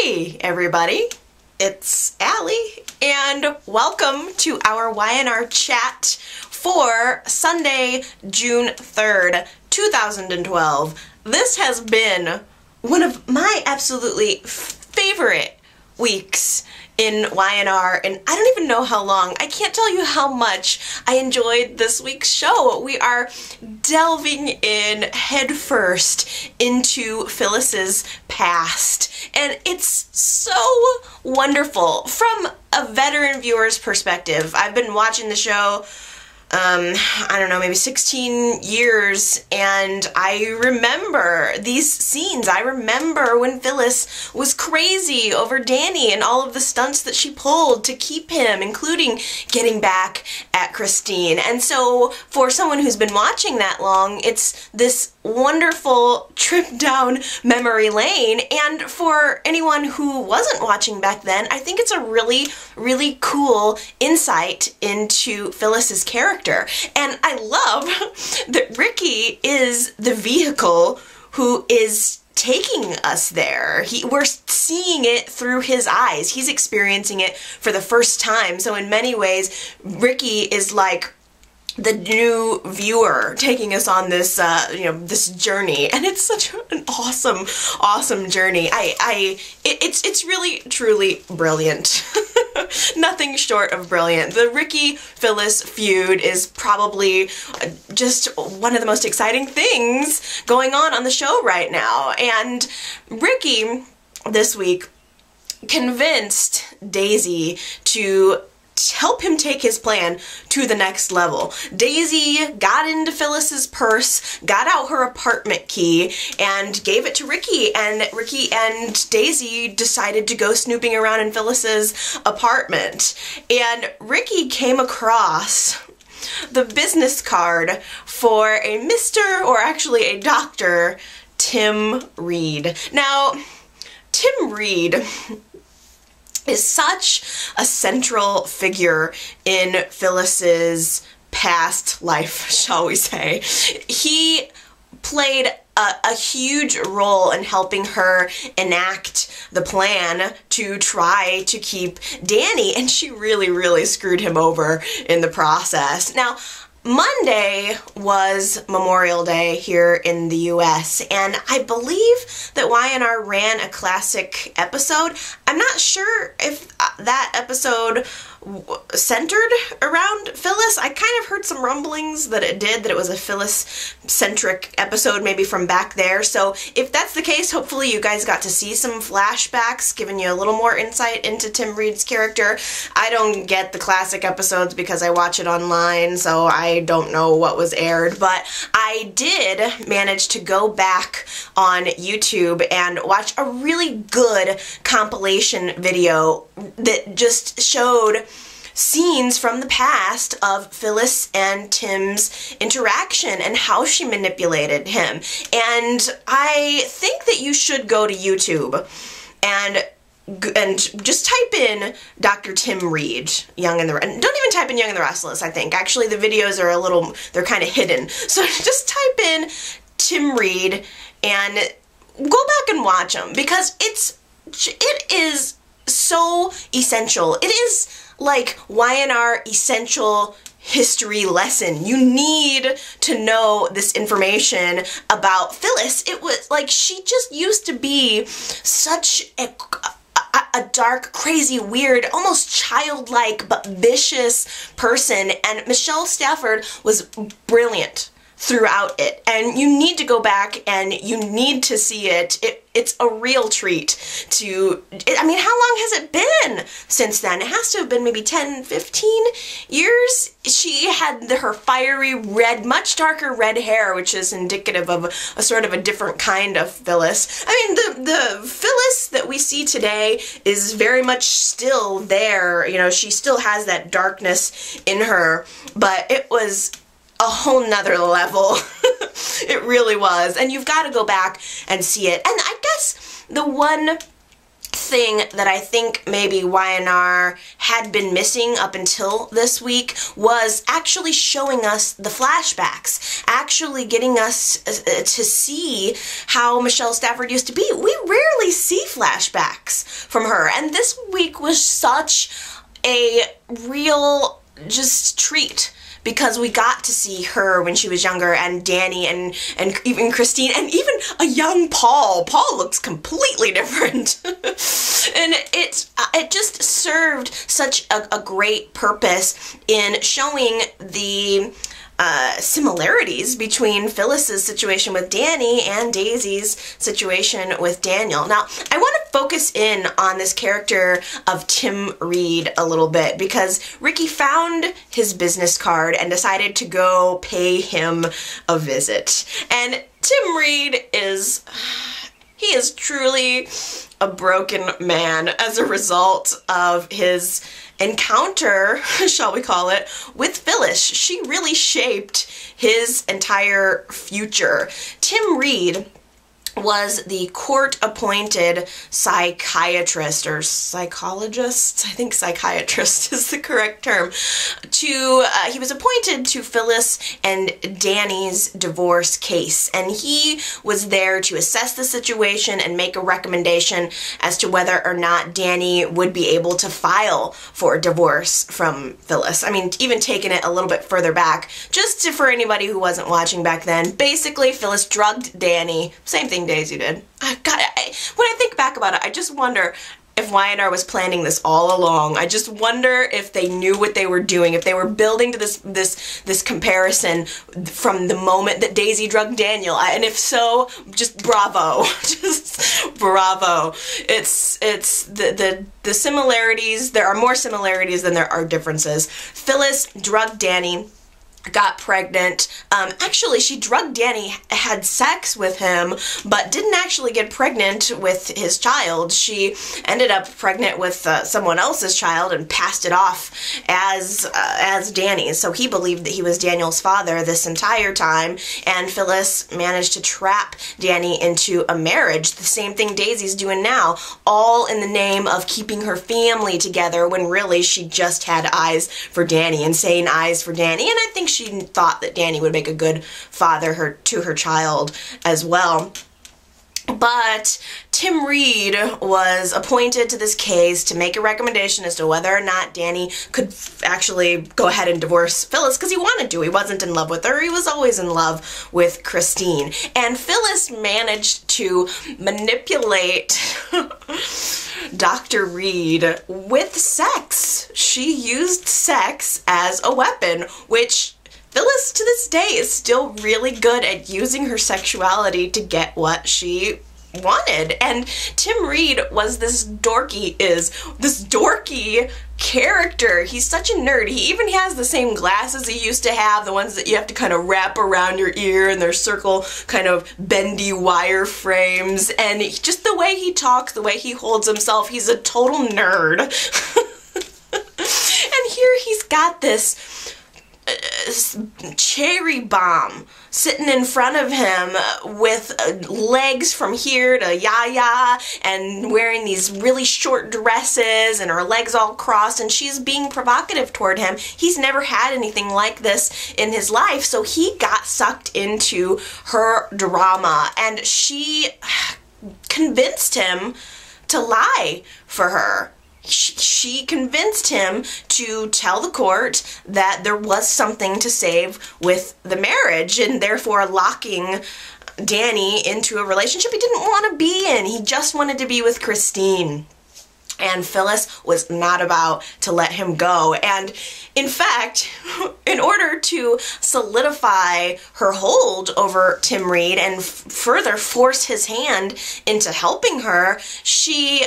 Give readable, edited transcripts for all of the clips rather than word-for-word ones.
Hey everybody, it's Allie and welcome to our YNR chat for Sunday, June 3rd, 2012. This has been one of my absolutely favorite weeks in YNR, and I don't even know how long. I can't tell you how much I enjoyed this week's show. We are delving in headfirst into Phyllis's past, and it's so wonderful from a veteran viewer's perspective. I've been watching the show I don't know, maybe 16 years, and I remember these scenes. I remember when Phyllis was crazy over Danny and all of the stunts that she pulled to keep him, including getting back at Christine. And so for someone who's been watching that long, it's this wonderful trip down memory lane, and for anyone who wasn't watching back then, I think it's a really cool insight into Phyllis's character. And I love that Ricky is the vehicle who is taking us there. We're seeing it through his eyes. He's experiencing it for the first time. So in many ways, Ricky is like the new viewer taking us on this, this journey, and it's such an awesome journey. It's really, truly brilliant. Nothing short of brilliant. The Ricky-Phyllis feud is probably just one of the most exciting things going on the show right now, and Ricky, this week, convinced Daisy to help him take his plan to the next level. Daisy got into Phyllis's purse, got out her apartment key, and gave it to Ricky, and Ricky and Daisy decided to go snooping around in Phyllis's apartment. And Ricky came across the business card for a Mr., or actually a Dr. Tim Reed. Now, Tim Reed is such a central figure in Phyllis's past life, shall we say. He played a huge role in helping her enact the plan to try to keep Danny, and she really screwed him over in the process. Now, Monday was Memorial Day here in the US, and I believe that YNR ran a classic episode. I'm not sure if that episode centered around Phyllis. I kind of heard some rumblings that it did, that it was a Phyllis-centric episode maybe from back there. So if that's the case, hopefully you guys got to see some flashbacks, giving you a little more insight into Tim Reed's character. I don't get the classic episodes because I watch it online, so I don't know what was aired, but I did manage to go back on YouTube and watch a really good compilation video that just showed scenes from the past of Phyllis and Tim's interaction and how she manipulated him. And I think that you should go to YouTube and just type in Dr. Tim Reed, Young and don't even type in Young and the Restless, I think. Actually, the videos are they're kind of hidden. So just type in Tim Reed and go back and watch them, because it is so essential. It is like YNR essential history lesson. You need to know this information about Phyllis. It was like she just used to be such a dark, crazy, weird, almost childlike but vicious person, and Michelle Stafford was brilliant throughout it, and you need to go back and you need to see it. It's a real treat to, I mean, how long has it been since then? It has to have been maybe 10, 15 years. She had her fiery red, much darker red hair, which is indicative of a sort of a different kind of Phyllis. I mean, the Phyllis that we see today is very much still there. You know, she still has that darkness in her, but it was a whole nother level. It really was. And you've got to go back and see it. And I guess the one thing that I think maybe Y&R had been missing up until this week was actually showing us the flashbacks, actually getting us to see how Michelle Stafford used to be. We rarely see flashbacks from her, and this week was such a real just treat, because we got to see her when she was younger, and Danny, and even Christine, and even a young Paul. Paul looks completely different. And it just served such a great purpose in showing the similarities between Phyllis's situation with Danny and Daisy's situation with Daniel. Now, I want to focus in on this character of Tim Reed a little bit, because Ricky found his business card and decided to go pay him a visit. And Tim Reed is truly a broken man as a result of his encounter, shall we call it, with Phyllis. She really shaped his entire future. Tim Reed was the court-appointed psychiatrist, or psychologist, I think psychiatrist is the correct term, he was appointed to Phyllis and Danny's divorce case, and he was there to assess the situation and make a recommendation as to whether or not Danny would be able to file for divorce from Phyllis. I mean, even taking it a little bit further back, just for anybody who wasn't watching back then, basically Phyllis drugged Danny, same thing Daisy did. When I think back about it, I just wonder if Y&R was planning this all along. I just wonder if they knew what they were doing, if they were building to this comparison from the moment that Daisy drugged Daniel. And if so, just bravo. Just bravo. It's the similarities. There are more similarities than there are differences. Phyllis drugged Danny, got pregnant. Actually, she drugged Danny, had sex with him, but didn't actually get pregnant with his child. She ended up pregnant with someone else's child and passed it off as Danny's. So he believed that he was Daniel's father this entire time, and Phyllis managed to trap Danny into a marriage. The same thing Daisy's doing now, all in the name of keeping her family together, when really she just had eyes for Danny, insane eyes for Danny. And I think she thought that Danny would make a good father to her child as well. But Tim Reed was appointed to this case to make a recommendation as to whether or not Danny could actually go ahead and divorce Phyllis, because he wanted to. He wasn't in love with her. He was always in love with Christine. And Phyllis managed to manipulate Dr. Reed with sex. She used sex as a weapon, which Phyllis to this day is still really good at using her sexuality to get what she wanted. And Tim Reed was this dorky character. He's such a nerd. He even has the same glasses he used to have, the ones that you have to kind of wrap around your ear, and they're circle kind of bendy wire frames. And just the way he talks, the way he holds himself, he's a total nerd. And here he's got this cherry bomb sitting in front of him with legs from here to yaya, and wearing these really short dresses and her legs all crossed, and she's being provocative toward him. He's never had anything like this in his life, so he got sucked into her drama, and she convinced him to lie for her. She convinced him to tell the court that there was something to save with the marriage, and therefore locking Danny into a relationship he didn't want to be in. He just wanted to be with Christine. And Phyllis was not about to let him go. And in fact, in order to solidify her hold over Tim Reed and further force his hand into helping her, she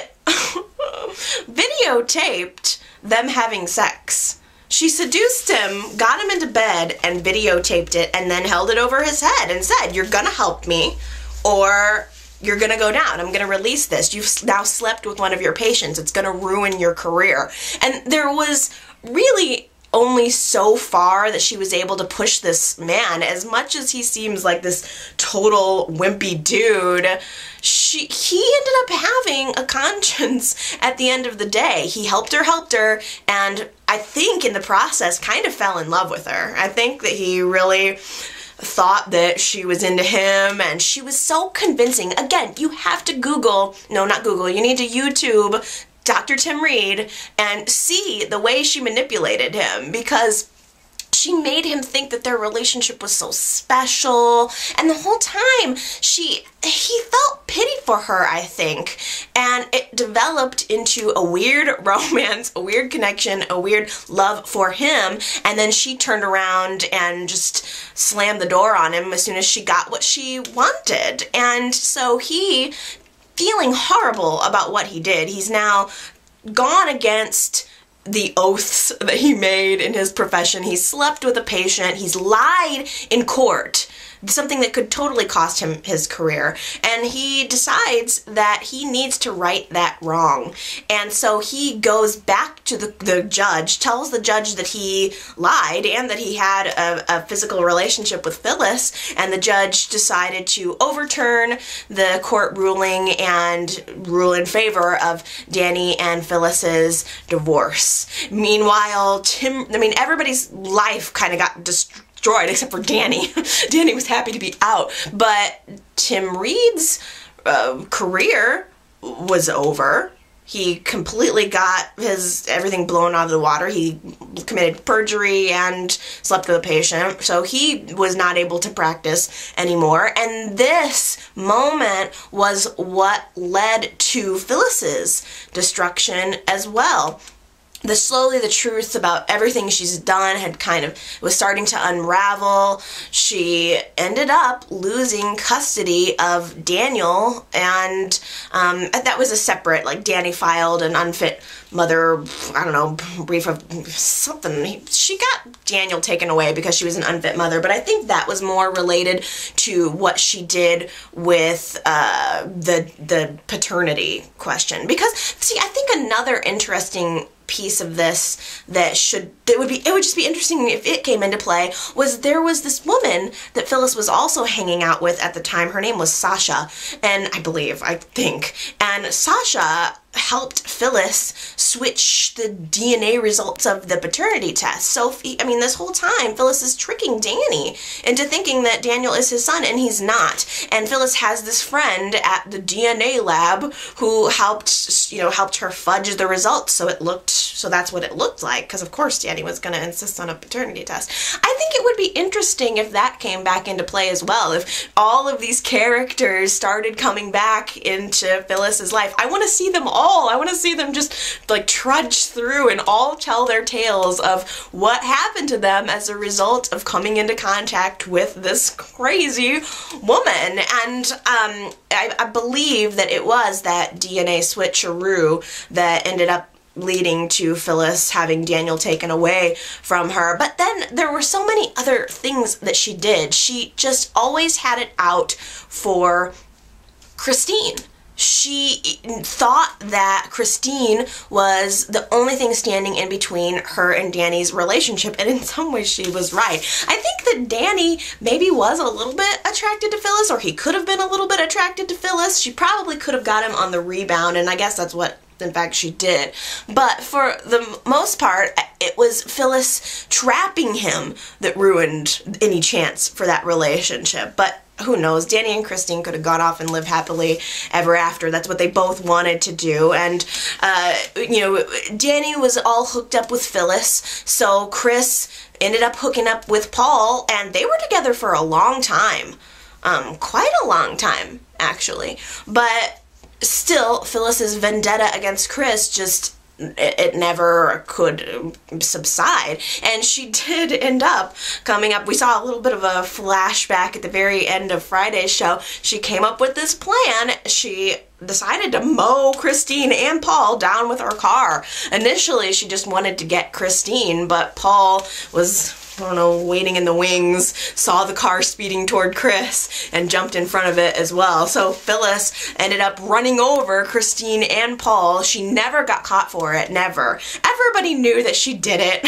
videotaped them having sex. She seduced him, got him into bed, and videotaped it, and then held it over his head and said, "You're gonna help me, or you're gonna go down. I'm gonna release this. You've now slept with one of your patients. It's gonna ruin your career." And there was really only so far that she was able to push this man. As much as he seems like this total wimpy dude, he ended up having a conscience at the end of the day. He helped her, and I think in the process kind of fell in love with her. I think that he really thought that she was into him, and she was so convincing. Again, you have to you need to YouTube Dr. Tim Reed and see the way she manipulated him, because she made him think that their relationship was so special, and the whole time he felt pity for her, I think, and it developed into a weird romance, a weird connection, a weird love for him, and then she turned around and just slammed the door on him as soon as she got what she wanted. And so he, feeling horrible about what he did, he's now gone against the oaths that he made in his profession. He slept with a patient. He's lied in court, something that could totally cost him his career. And he decides that he needs to right that wrong. And so he goes back to the judge, tells the judge that he lied and that he had a physical relationship with Phyllis, and the judge decided to overturn the court ruling and rule in favor of Danny and Phyllis's divorce. Meanwhile, everybody's life kind of got destroyed except for Danny. Danny was happy to be out, but Tim Reed's career was over. He completely got everything blown out of the water. He committed perjury and slept with a patient, so he was not able to practice anymore. And this moment was what led to Phyllis's destruction as well. Slowly the truth about everything she's done was starting to unravel. She ended up losing custody of Daniel, and that was a separate, Danny filed an unfit mother, brief of something. She got Daniel taken away because she was an unfit mother, but I think that was more related to what she did with the paternity question. Because, see, I think another interesting piece of this it would just be interesting if it came into play was there was this woman that Phyllis was also hanging out with at the time. Her name was Sasha, and I think, and Sasha helped Phyllis switch the DNA results of the paternity test. So, this whole time, Phyllis is tricking Danny into thinking that Daniel is his son, and he's not. And Phyllis has this friend at the DNA lab who helped her fudge the results so that's what it looked like, because of course Danny was going to insist on a paternity test. I think it would be interesting if that came back into play as well, if all of these characters started coming back into Phyllis's life. I want to see them all. I want to see them just trudge through and all tell their tales of what happened to them as a result of coming into contact with this crazy woman. And I believe that it was that DNA switcheroo that ended up leading to Phyllis having Daniel taken away from her. But then there were so many other things that she did. She just always had it out for Christine. She thought that Christine was the only thing standing in between her and Danny's relationship, and in some ways she was right. I think that Danny maybe was a little bit attracted to Phyllis, or he could have been a little bit attracted to Phyllis. She probably could have got him on the rebound, and I guess that's what in fact she did. But for the most part, it was Phyllis trapping him that ruined any chance for that relationship. But who knows? Danny and Christine could have gone off and lived happily ever after. That's what they both wanted to do. And, Danny was all hooked up with Phyllis, so Chris ended up hooking up with Paul, and they were together for a long time. Quite a long time, actually. But still, Phyllis's vendetta against Chris it never could subside, and she did end up coming up. We saw a little bit of a flashback at the very end of Friday's show. She came up with this plan. She decided to mow Christine and Paul down with her car. Initially, she just wanted to get Christine, but Paul was, waiting in the wings, saw the car speeding toward Chris, and jumped in front of it as well. So Phyllis ended up running over Christine and Paul. She never got caught for it, never. Everybody knew that she did it.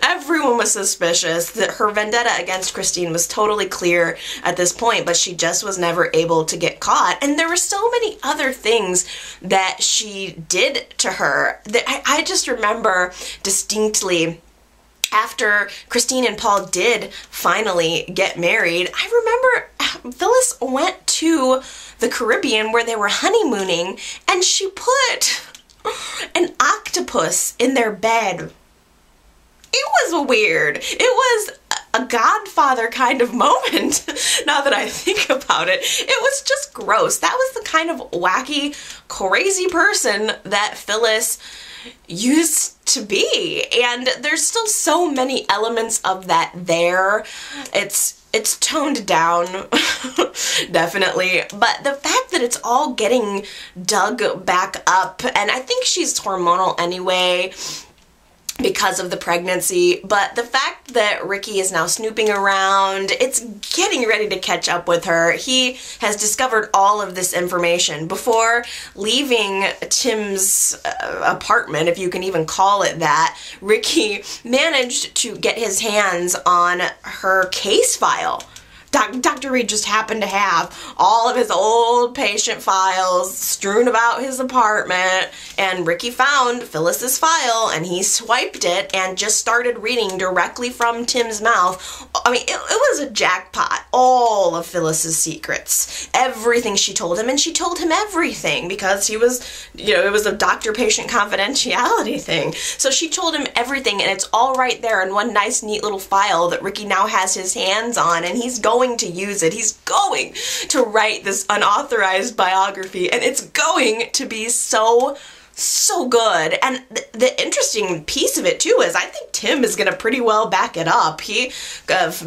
Everyone was suspicious. That her vendetta against Christine was totally clear at this point, but she just was never able to get caught. And there were so many other things that she did to her that I just remember distinctly. After Christine and Paul did finally get married, I remember Phyllis went to the Caribbean where they were honeymooning, and she put an octopus in their bed. It was weird. It was a Godfather kind of moment, now that I think about it. It was just gross. That was the kind of wacky, crazy person that Phyllis used to be, and there's still so many elements of that there. It's toned down, definitely, but the fact that it's all getting dug back up, and I think she's hormonal anyway because of the pregnancy, but the fact that Ricky is now snooping around, it's getting ready to catch up with her. He has discovered all of this information. Before leaving Tim's apartment, if you can even call it that, Ricky managed to get his hands on her case file. Dr. Reed just happened to have all of his old patient files strewn about his apartment, and Ricky found Phyllis's file, and he swiped it and just started reading directly from Tim's mouth. I mean, it was a jackpot. All of Phyllis's secrets, everything she told him, and she told him everything because he was, it was a doctor-patient confidentiality thing. So she told him everything, and it's all right there in one nice, neat little file that Ricky now has his hands on, and he's going to use it. He's going to write this unauthorized biography, and it's going to be so good. And the interesting piece of it too is I think Tim is gonna pretty well back it up. He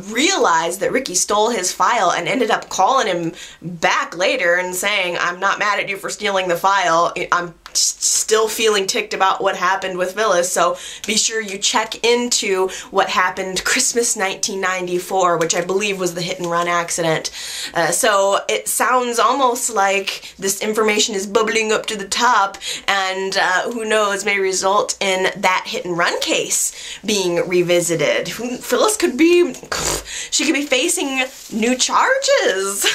realized that Ricky stole his file and ended up calling him back later and saying, "I'm not mad at you for stealing the file. I'm still feeling ticked about what happened with Phyllis, so be sure you check into what happened Christmas 1994, which I believe was the hit and run accident." So it sounds almost like this information is bubbling up to the top, and who knows, may result in that hit and run case being revisited. Phyllis could be facing new charges.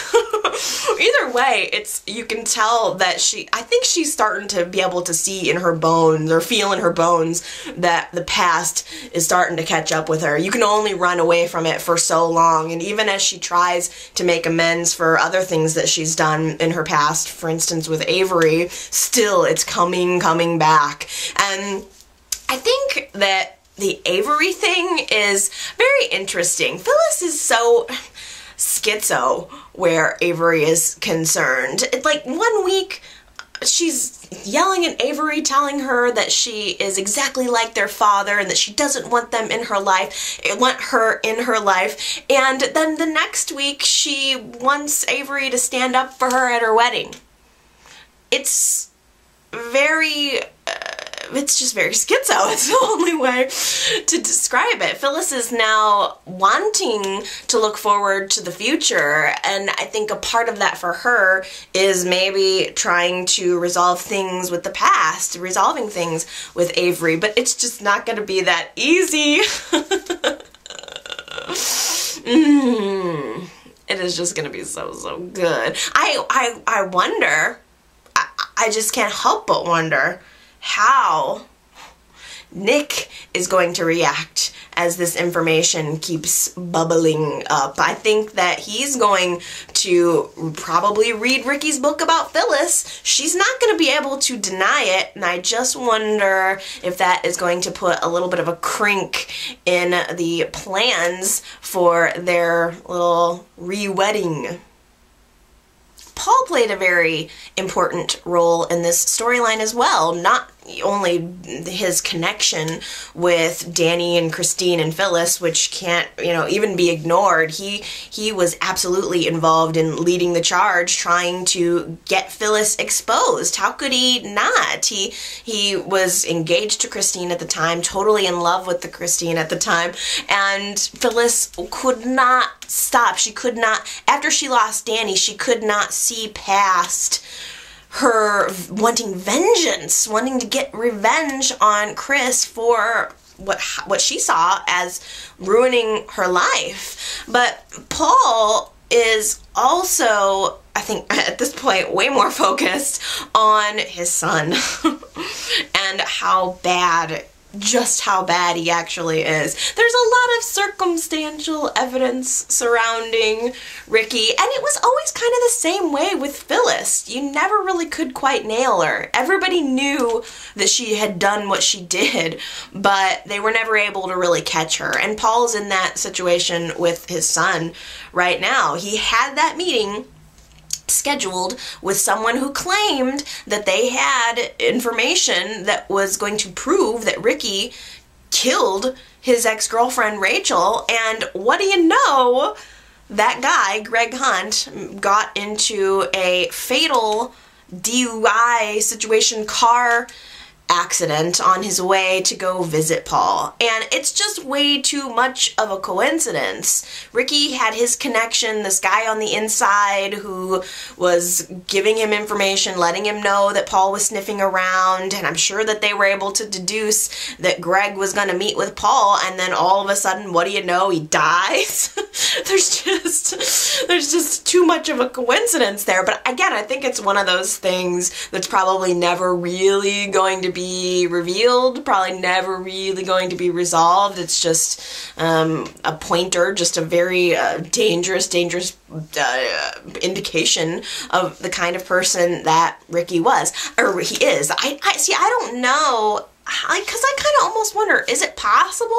Either way, you can tell that I think she's starting to be able to see in her bones, or feel in her bones, that the past is starting to catch up with her. You can only run away from it for so long, and even as she tries to make amends for other things that she's done in her past, for instance with Avery, still it's coming back. And I think that the Avery thing is very interesting. Phyllis is so schizo where Avery is concerned. Like, one week she's yelling at Avery, telling her that she is exactly like their father and that she doesn't want them in her life, want her in her life, and then the next week she wants Avery to stand up for her at her wedding. It's just very schizo. It's the only way to describe it. Phyllis is now wanting to look forward to the future, and I think a part of that for her is maybe trying to resolve things with the past, resolving things with Avery, but it's just not going to be that easy. It is just going to be so good. I wonder, I just can't help but wonder how Nick is going to react as this information keeps bubbling up. I think that he's going to probably read Ricky's book about Phyllis. She's not going to be able to deny it, and I just wonder if that is going to put a little bit of a crink in the plans for their little re-wedding. Paul played a very important role in this storyline as well. Not only his connection with Danny and Christine and Phyllis, which can't, even be ignored. He was absolutely involved in leading the charge, trying to get Phyllis exposed. How could he not? He was engaged to Christine at the time, totally in love with Christine at the time, and Phyllis could not stop. She could not, after she lost Danny, she could not see past her wanting vengeance, wanting to get revenge on Chris for what she saw as ruining her life. But Paul is also, I think at this point, way more focused on his son and just how bad he actually is. There's a lot of circumstantial evidence surrounding Ricky, and it was always kind of the same way with Phyllis. You never really could quite nail her. Everybody knew that she had done what she did, but they were never able to really catch her. And Paul's in that situation with his son right now. He had that meeting scheduled with someone who claimed that they had information that was going to prove that Ricky killed his ex-girlfriend Rachel, and what do you know? That guy, Greg Hunt, got into a fatal DUI situation, car accident, on his way to go visit Paul. And it's just way too much of a coincidence. Ricky had his connection, this guy on the inside who was giving him information, letting him know that Paul was sniffing around, and I'm sure that they were able to deduce that Greg was going to meet with Paul, and then all of a sudden, what do you know, he dies? There's just too much of a coincidence there. But again, I think it's one of those things that's probably never really going to be revealed, probably never really going to be resolved. It's just a pointer, just a very dangerous indication of the kind of person that Ricky was, or he is. I don't know, because I kind of almost wonder, is it possible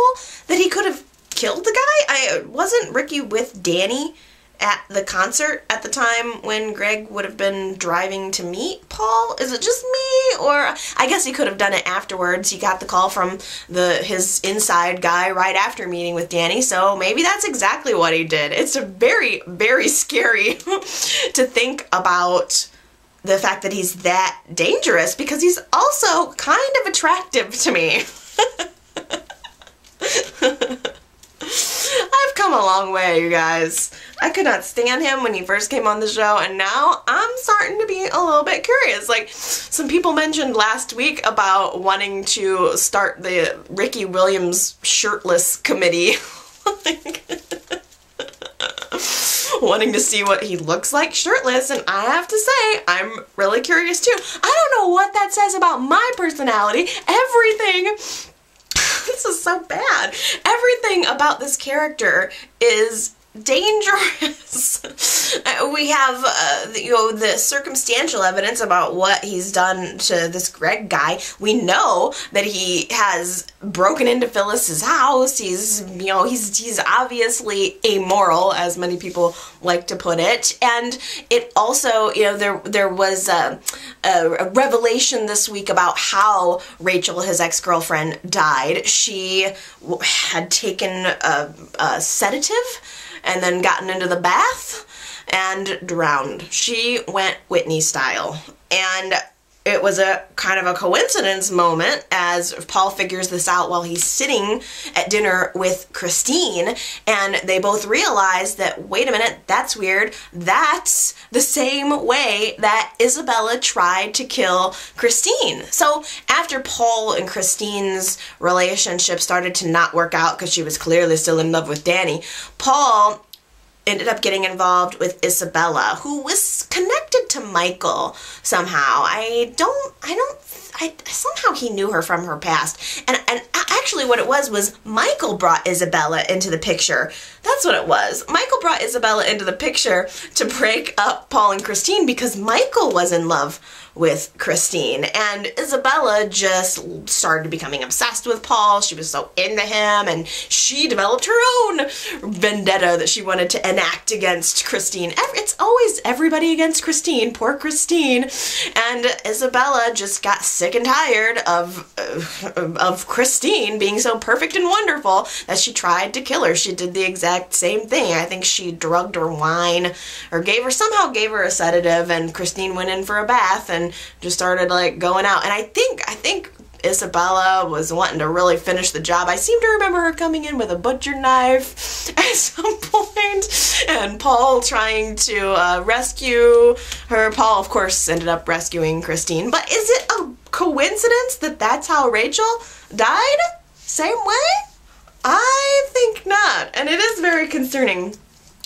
that he could have killed the guy? Wasn't Ricky with Danny at the concert at the time when Greg would have been driving to meet Paul? Is it just me? Or I guess he could have done it afterwards. He got the call from his inside guy right after meeting with Danny, so maybe that's exactly what he did. It's a very, very scary to think about the fact that he's that dangerous, because he's also kind of attractive to me. I've come a long way, you guys. I could not stand him when he first came on the show, and now I'm starting to be a little bit curious. Like, some people mentioned last week about wanting to start the Ricky Williams shirtless committee. Wanting to see what he looks like shirtless, and I have to say, I'm really curious too. I don't know what that says about my personality. Everything... This is so bad. Everything about this character is dangerous. We have, the circumstantial evidence about what he's done to this Greg guy. We know that he has broken into Phyllis's house. He's obviously amoral, as many people like to put it. And it also, there was a revelation this week about how Rachel, his ex-girlfriend, died. She had taken a sedative and then gotten into the bath and drowned. She went Whitney style. And it was a kind of a coincidence moment as Paul figures this out while he's sitting at dinner with Christine, and they both realize that, wait a minute, that's weird. That's the same way that Isabella tried to kill Christine. So after Paul and Christine's relationship started to not work out because she was clearly still in love with Danny, Paul ended up getting involved with Isabella, who was connected to Michael somehow. Somehow he knew her from her past. And actually what it was Michael brought Isabella into the picture. That's what it was. Michael brought Isabella into the picture to break up Paul and Christine because Michael was in love with Christine, and Isabella just started becoming obsessed with Paul. She was so into him, and she developed her own vendetta that she wanted to enact against Christine. It's always everybody against Christine, poor Christine. And Isabella just got sick and tired of Christine being so perfect and wonderful that she tried to kill her. She did the exact same thing. I think she drugged her wine or somehow gave her a sedative, and Christine went in for a bath and just started like going out. And I think Isabella was wanting to really finish the job. I seem to remember her coming in with a butcher knife at some point, and Paul trying to rescue her. Paul, of course, ended up rescuing Christine. But is it a coincidence that that's how Rachel died? same way? I think not. And it is very concerning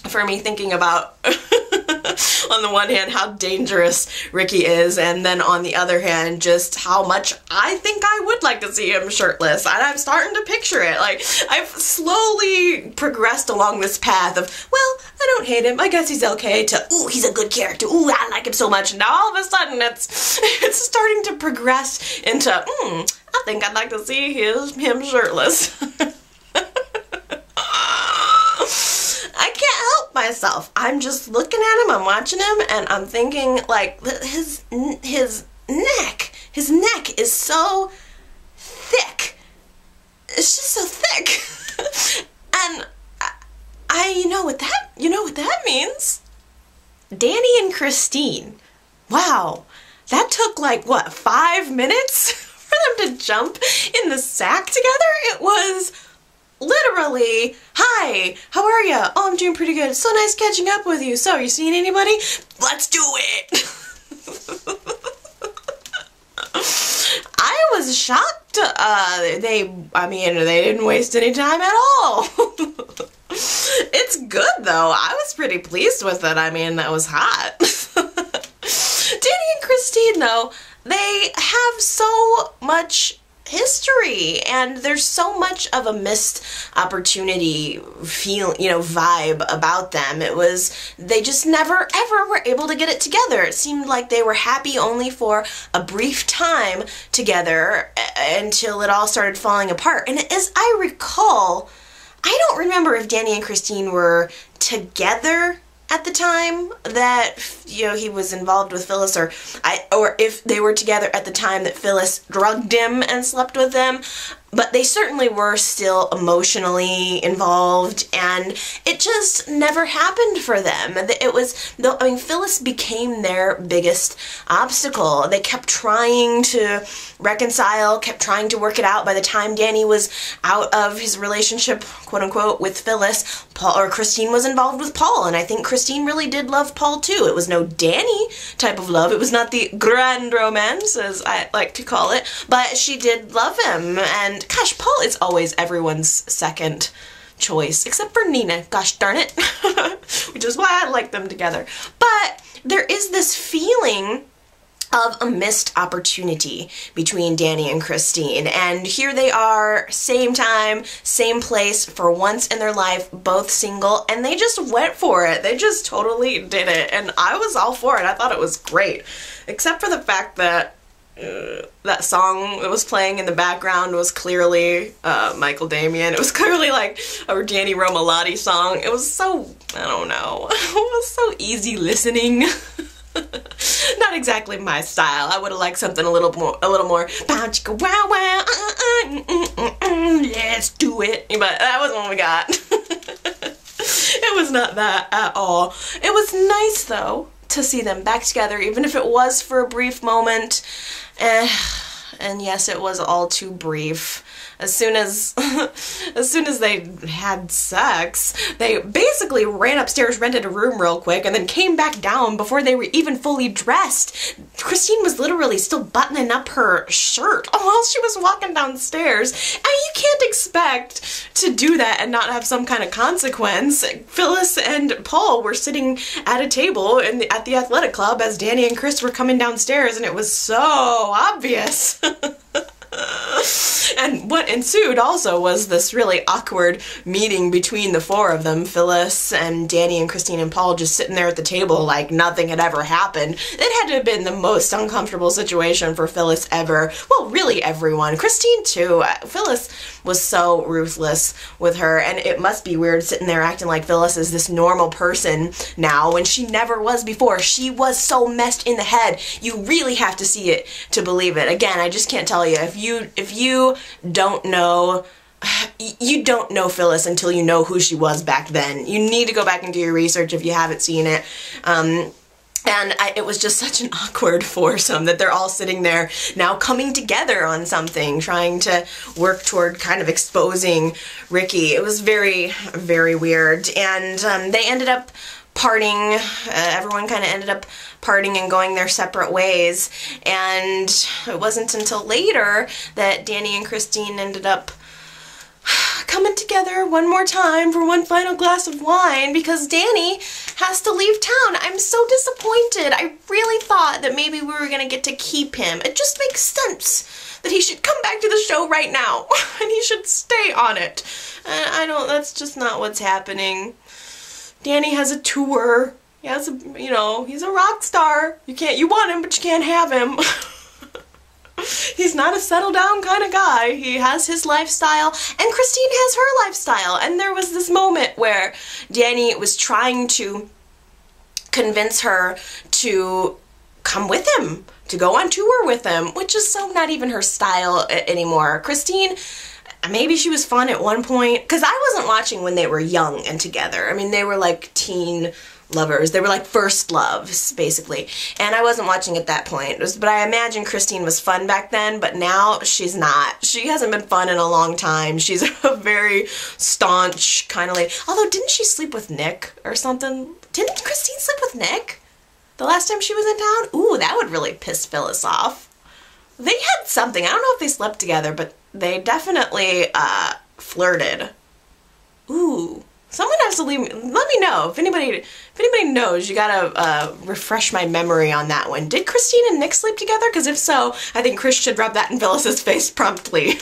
for me thinking about, on the one hand, how dangerous Ricky is, and then on the other hand, just how much I think I would like to see him shirtless. And I'm starting to picture it. Like, I've slowly progressed along this path of, well, I don't hate him, I guess he's okay, to, ooh, he's a good character, ooh, I like him so much. And now all of a sudden it's starting to progress into, I think I'd like to see him shirtless. I can't help myself. I'm just looking at him, I'm watching him, and I'm thinking, like, his neck is so thick. It's just so thick. And you know what that means? Danny and Christine. Wow. That took, like, what, 5 minutes for them to jump in the sack together? It was literally, hi, how are ya? Oh, I'm doing pretty good. So nice catching up with you. So, you seeing anybody? Let's do it! I was shocked. They didn't waste any time at all. It's good, though. I was pretty pleased with it. I mean, that was hot. Danny and Christine, though, they have so much history, and there's so much of a missed opportunity vibe about them. They just never ever were able to get it together. It seemed like they were happy only for a brief time together until it all started falling apart. And as I recall, I don't remember if Danny and Christine were together at the time that, he was involved with Phyllis, or if they were together at the time that Phyllis drugged him and slept with him. But they certainly were still emotionally involved, and it just never happened for them. Phyllis became their biggest obstacle. They kept trying to reconcile, kept trying to work it out. By the time Danny was out of his relationship, quote unquote, with Phyllis, Christine was involved with Paul, and I think Christine really did love Paul too. It was no Danny type of love. It was not the grand romance, as I like to call it, but she did love him. And gosh, Paul is always everyone's second choice, except for Nina, gosh darn it, which is why I like them together. But there is this feeling of a missed opportunity between Danny and Christine, and here they are, same time, same place, for once in their life, both single, and they just went for it. They just totally did it, and I was all for it. I thought it was great, except for the fact that that song that was playing in the background was clearly Michael Damian. It was clearly like a Danny Romalotti song. It was so, I don't know, it was so easy listening. Not exactly my style. I would have liked something a little more bounce, go wow wow, let's do it. But that wasn't what we got. It was not that at all. It was nice though to see them back together, even if it was for a brief moment. And yes, it was all too brief. As soon as they had sex, they basically ran upstairs, rented a room real quick, and then came back down before they were even fully dressed. Christine was literally still buttoning up her shirt while she was walking downstairs. And you can't expect to do that and not have some kind of consequence. Phyllis and Paul were sitting at a table at the athletic club as Danny and Chris were coming downstairs, and it was so obvious. And what ensued also was this really awkward meeting between the four of them, Phyllis and Danny and Christine and Paul, just sitting there at the table like nothing had ever happened. It had to have been the most uncomfortable situation for Phyllis ever. Well, really everyone. Christine too. Phyllis was so ruthless with her, and it must be weird sitting there acting like Phyllis is this normal person now when she never was before. She was so messed in the head. You really have to see it to believe it. Again, I just can't tell you. If you don't know, you don't know Phyllis until you know who she was back then. You need to go back and do your research if you haven't seen it. It was just such an awkward foursome that they're all sitting there now coming together on something, trying to work toward kind of exposing Ricky. It was very, very weird. And they ended up parting. Everyone kind of ended up parting and going their separate ways. And it wasn't until later that Danny and Christine ended up coming together one more time for one final glass of wine because Danny has to leave town. I'm so disappointed. I really thought that maybe we were going to get to keep him. It just makes sense that he should come back to the show right now and he should stay on it. And that's just not what's happening. Danny has a tour. He has he's a rock star. You want him, but you can't have him. He's not a settle down kind of guy. He has his lifestyle, and Christine has her lifestyle. And there was this moment where Danny was trying to convince her to come with him, to go on tour with him, which is so not even her style anymore. Christine, maybe she was fun at one point, because I wasn't watching when they were young and together. I mean, they were like teen lovers. They were like first loves, basically. And I wasn't watching at that point. But I imagine Christine was fun back then, but now she's not. She hasn't been fun in a long time. She's a very staunch kind of lady. Although, didn't she sleep with Nick or something? Didn't Christine sleep with Nick the last time she was in town? Ooh, that would really piss Phyllis off. They had something. I don't know if they slept together, but they definitely flirted. Ooh. Someone has to leave me. Let me know if anybody knows. You gotta refresh my memory on that one. Did Christine and Nick sleep together? Because if so, I think Chris should rub that in Phyllis's face promptly.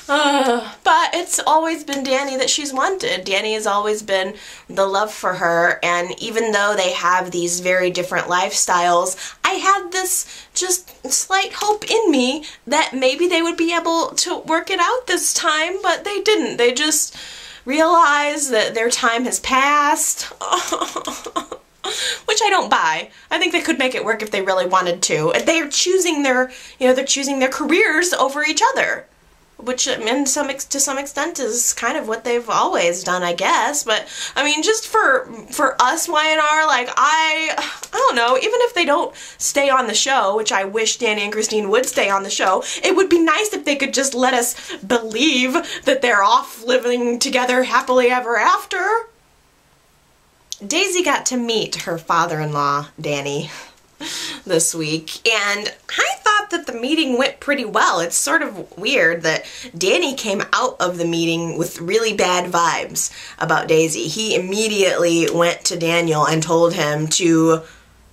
But it's always been Danny that she's wanted. Danny has always been the love for her, and even though they have these very different lifestyles, I had this just slight hope in me that maybe they would be able to work it out this time, but they didn't. They just realize that their time has passed, which I don't buy. I think they could make it work if they really wanted to. They're choosing their careers over each other, which to some extent is kind of what they've always done, I guess. But I mean, just for us Y&R, like I don't know, even if they don't stay on the show, which I wish Danny and Christine would stay on the show, it would be nice if they could just let us believe that they're off living together happily ever after. Daisy got to meet her father-in-law, Danny, this week, and I thought that the meeting went pretty well. It's sort of weird that Danny came out of the meeting with really bad vibes about Daisy. He immediately went to Daniel and told him to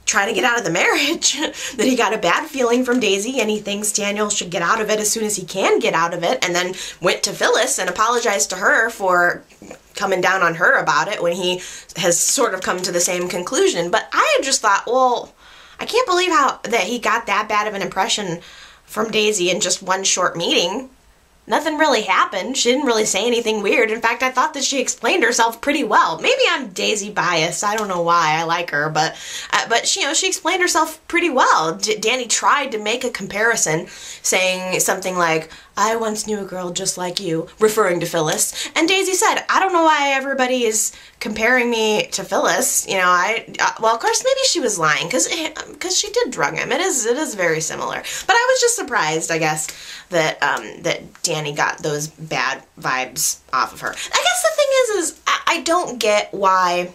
try to get out of the marriage, that he got a bad feeling from Daisy and he thinks Daniel should get out of it as soon as he can get out of it, and then went to Phyllis and apologized to her for coming down on her about it when he has sort of come to the same conclusion. But I had just thought, well, I can't believe that he got that bad of an impression from Daisy in just one short meeting. Nothing really happened. She didn't really say anything weird. In fact, I thought that she explained herself pretty well. Maybe I'm Daisy biased. I don't know why. I like her, but she explained herself pretty well. Danny tried to make a comparison, saying something like, "I once knew a girl just like you," referring to Phyllis. And Daisy said, "I don't know why everybody is comparing me to Phyllis. Well, of course, maybe she was lying because she did drug him. It is very similar. But I was just surprised, I guess, that Danny got those bad vibes off of her. I guess the thing is I don't get why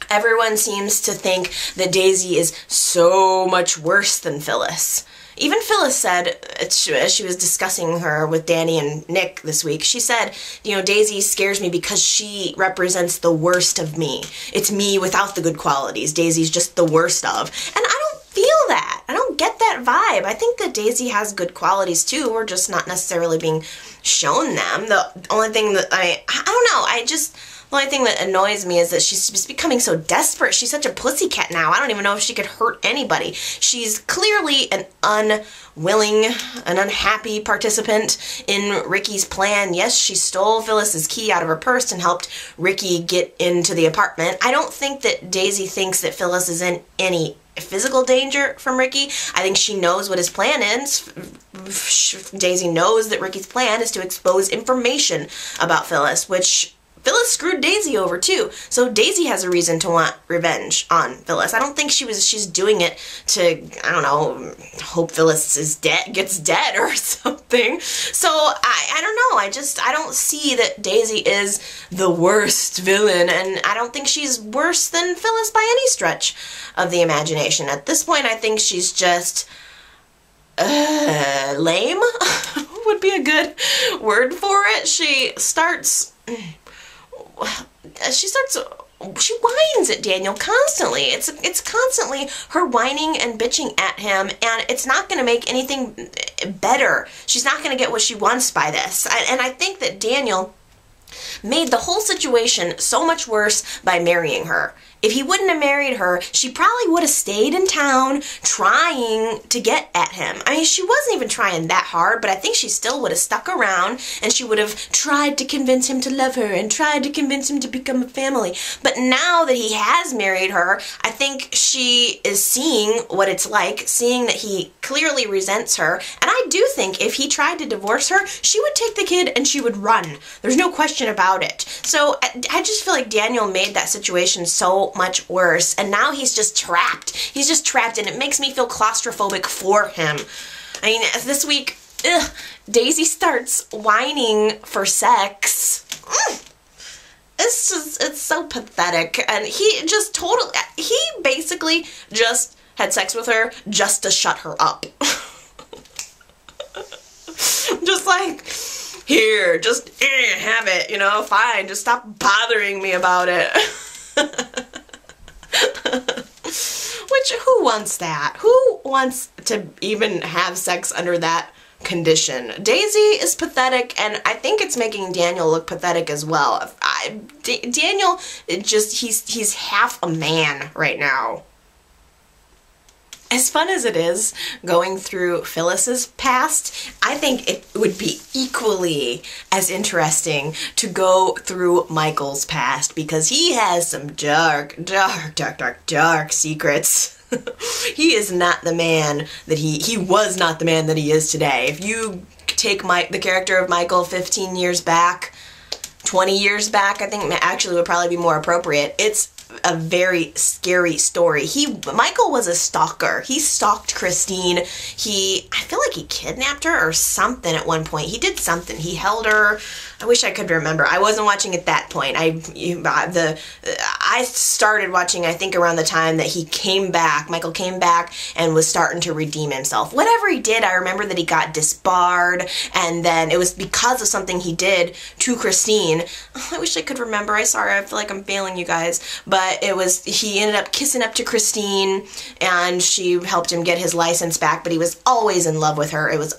everyone seems to think that Daisy is so much worse than Phyllis. Even Phyllis said, as she was discussing her with Danny and Nick this week, she said, Daisy scares me because she represents the worst of me. It's me without the good qualities. Daisy's just the worst of. And I don't feel that. I don't get that vibe. I think that Daisy has good qualities too. We're just not necessarily being shown them. The only thing that I don't know, the only thing that annoys me is that she's just becoming so desperate. She's such a pussycat now. I don't even know if she could hurt anybody. She's clearly an unwilling, an unhappy participant in Ricky's plan. Yes, she stole Phyllis's key out of her purse and helped Ricky get into the apartment. I don't think that Daisy thinks that Phyllis is in any physical danger from Ricky. I think she knows what his plan is. Daisy knows that Ricky's plan is to expose information about Phyllis, which Phyllis screwed Daisy over too, so Daisy has a reason to want revenge on Phyllis. I don't think she's doing it to, I don't know, hope Phyllis gets dead or something. So I don't know, I don't see that Daisy is the worst villain, and I don't think she's worse than Phyllis by any stretch of the imagination. At this point, I think she's just lame would be a good word for it. She whines at Daniel constantly. It's constantly her whining and bitching at him, and it's not going to make anything better. She's not going to get what she wants by this. And I think that Daniel made the whole situation so much worse by marrying her. If he wouldn't have married her, she probably would have stayed in town trying to get at him. I mean, she wasn't even trying that hard, but I think she still would have stuck around, and she would have tried to convince him to love her and tried to convince him to become a family. But now that he has married her, I think she is seeing what it's like, seeing that he clearly resents her. And I do think if he tried to divorce her, she would take the kid and she would run. There's no question about it. So I just feel like Daniel made that situation so much worse, and now he's just trapped. He's just trapped, and it makes me feel claustrophobic for him. I mean, this week, Daisy starts whining for sex. It's so pathetic, and he basically just had sex with her just to shut her up. Just like, here, just have it, you know, fine, just stop bothering me about it. Which, who wants that? Who wants to even have sex under that condition? Daisy is pathetic, and I think it's making Daniel look pathetic as well. Daniel, he's half a man right now. As fun as it is going through Phyllis's past, I think it would be equally as interesting to go through Michael's past, because he has some dark secrets. He is not the man that he was not the man that he is today. If you take the character of Michael 15 years back, 20 years back, I think actually would probably be more appropriate. It's a very scary story. Michael was a stalker. He stalked Christine. I feel like he kidnapped her or something at one point. He did something. He held her. I wish I could remember. I wasn't watching at that point. I started watching, I think, around the time that he came back. Michael came back and was starting to redeem himself. Whatever he did, I remember that he got disbarred, and then it was because of something he did to Christine. I wish I could remember. I feel like I'm failing you guys. But he ended up kissing up to Christine, and she helped him get his license back, but he was always in love with her. It was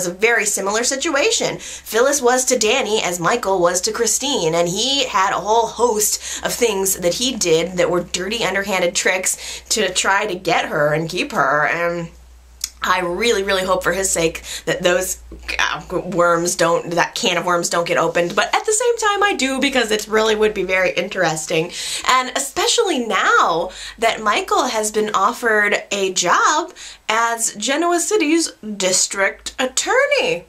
a very similar situation. Phyllis was to Danny as Michael was to Christine, and he had a whole host of things that he did that were dirty, underhanded tricks to try to get her and keep her, and I really, really hope for his sake that those that can of worms don't get opened, but at the same time I do, because it really would be very interesting, and especially now that Michael has been offered a job as Genoa City's district attorney.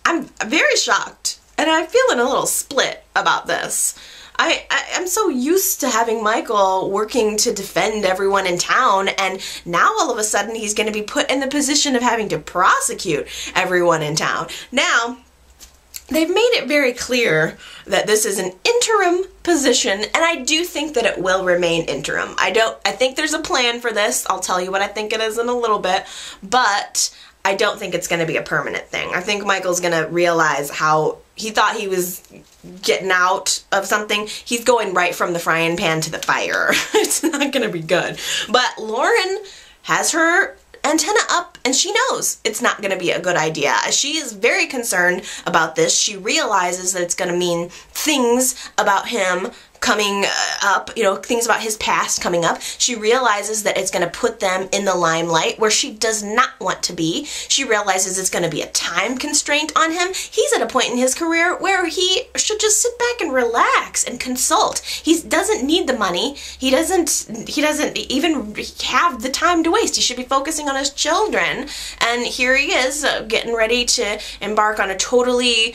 I'm very shocked, and I'm feeling a little split about this. I'm so used to having Michael working to defend everyone in town, and now all of a sudden he's going to be put in the position of having to prosecute everyone in town. Now, they've made it very clear that this is an interim position, and I do think that it will remain interim. I think there's a plan for this. I'll tell you what I think it is in a little bit, but I don't think it's going to be a permanent thing. I think Michael's going to realize how he thought he was getting out of something. He's going right from the frying pan to the fire. It's not going to be good. But Lauren has her antenna up, and she knows it's not going to be a good idea. She is very concerned about this. She realizes that it's going to mean things about him coming up, you know, things about his past coming up. She realizes that it's going to put them in the limelight where she does not want to be. She realizes it's going to be a time constraint on him. He's at a point in his career where he should just sit back and relax and consult. He doesn't need the money. He doesn't even have the time to waste. He should be focusing on his children. And here he is getting ready to embark on a totally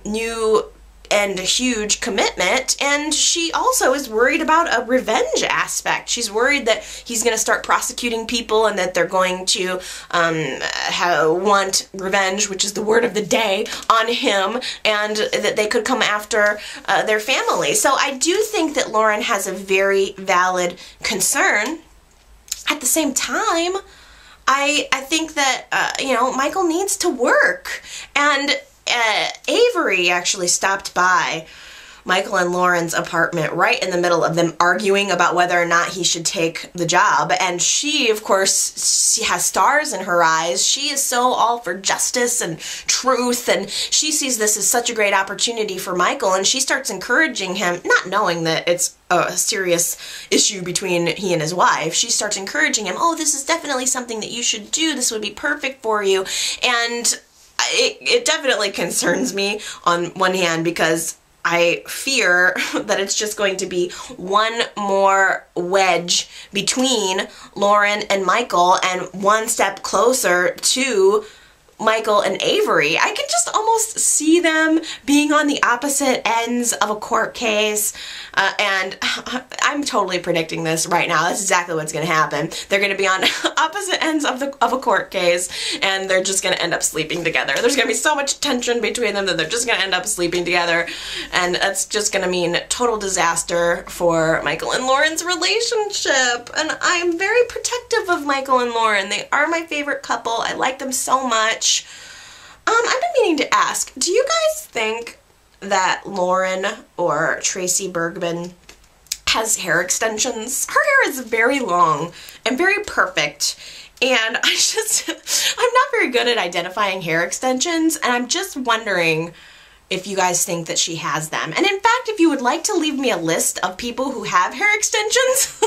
new and a huge commitment, and she also is worried about a revenge aspect. She's worried that he's going to start prosecuting people and that they're going to want revenge, which is the word of the day, on him, and that they could come after their family. So I do think that Lauren has a very valid concern. At the same time, I think that, you know, Michael needs to work. And Avery actually stopped by Michael and Lauren's apartment right in the middle of them arguing about whether or not he should take the job. And she, of course, she has stars in her eyes. She is so all for justice and truth, and she sees this as such a great opportunity for Michael, and she starts encouraging him, not knowing that it's a serious issue between he and his wife. She starts encouraging him, oh, this is definitely something that you should do. This would be perfect for you. And it definitely concerns me on one hand, because I fear that it's just going to be one more wedge between Lauren and Michael, and one step closer to Michael and Avery. I can just almost see them being on the opposite ends of a court case, and I'm totally predicting this right now. That's exactly what's going to happen. They're going to be on opposite ends of a court case, and they're just going to end up sleeping together. There's going to be so much tension between them that they're just going to end up sleeping together, and that's just going to mean total disaster for Michael and Lauren's relationship. And I'm very protective of Michael and Lauren. They are my favorite couple. I like them so much. I've been meaning to ask, do you guys think that Lauren or Tracy Bergman has hair extensions? Her hair is very long and very perfect, and I'm not very good at identifying hair extensions, and I'm just wondering if you guys think that she has them. And in fact, if you would like to leave me a list of people who have hair extensions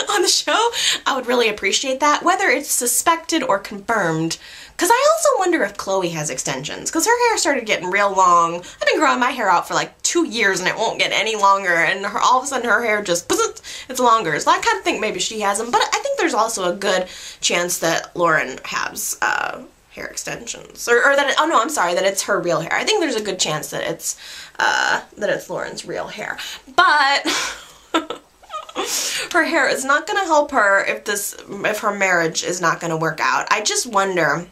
on the show, I would really appreciate that, whether it's suspected or confirmed. Because I also wonder if Chloe has extensions, because her hair started getting real long. I've been growing my hair out for like 2 years and it won't get any longer, and all of a sudden her hair just, it's longer. So I kind of think maybe she has them, but I think there's also a good chance that Lauren has hair extensions, or that, oh no, I'm sorry, that it's her real hair. I think there's a good chance that it's Lauren's real hair, but her hair is not going to help her if her marriage is not going to work out. I just wonder,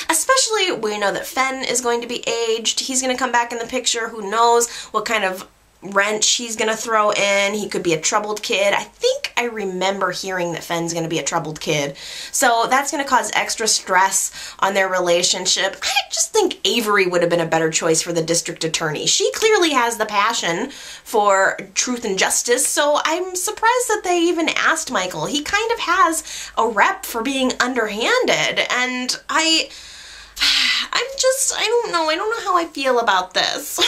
especially we know that Fenn is going to be aged. He's going to come back in the picture. Who knows what kind of wrench he's going to throw in. He could be a troubled kid. I think I remember hearing that Fenn's going to be a troubled kid. So that's going to cause extra stress on their relationship. I just think Avery would have been a better choice for the district attorney. She clearly has the passion for truth and justice, so I'm surprised that they even asked Michael. He kind of has a rep for being underhanded, and I don't know how I feel about this.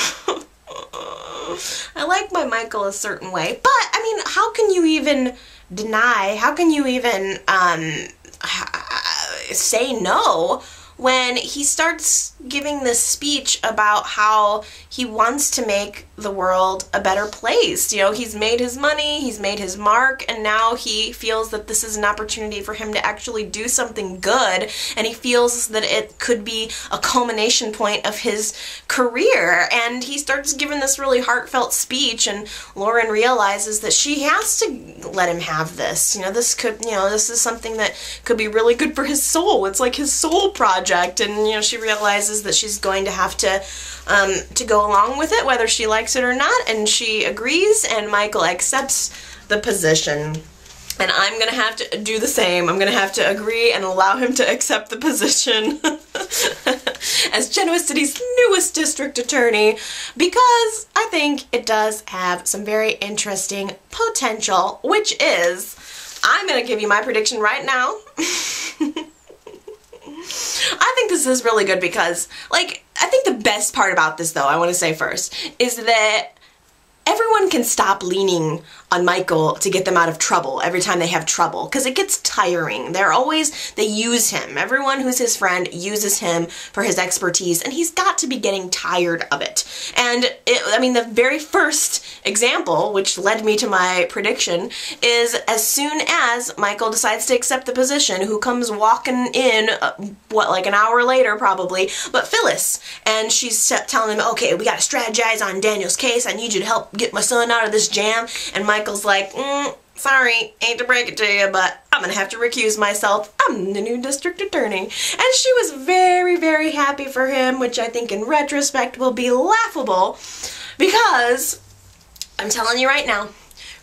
I like my Michael a certain way, but I mean, how can you even deny, how can you even say no when he starts giving this speech about how he wants to make the world a better place? You know, he's made his money, he's made his mark, and now he feels that this is an opportunity for him to actually do something good, and he feels that it could be a culmination point of his career. And he starts giving this really heartfelt speech, and Lauren realizes that she has to let him have this. You know, this is something that could be really good for his soul. It's like his soul project, and you know, she realizes that she's going to have to go along with it, whether she likes it or not, and she agrees, and Michael accepts the position. And I'm going to have to do the same. I'm going to have to agree and allow him to accept the position as Genoa City's newest district attorney, because I think it does have some very interesting potential, which is, I'm going to give you my prediction right now. I think this is really good because, like, I think the best part about this, though, I want to say first, is that everyone can stop leaning on Michael to get them out of trouble every time they have trouble, because it gets tiring. They use him. Everyone who's his friend uses him for his expertise, and he's got to be getting tired of it. And the very first example, which led me to my prediction, is as soon as Michael decides to accept the position, who comes walking in, like an hour later probably, but Phyllis, and she's telling him, okay, we gotta strategize on Daniel's case. I need you to help get my son out of this jam. And Michael's like, sorry, hate to break it to you, but I'm gonna have to recuse myself. I'm the new district attorney. And she was very, very happy for him, which I think in retrospect will be laughable, because I'm telling you right now,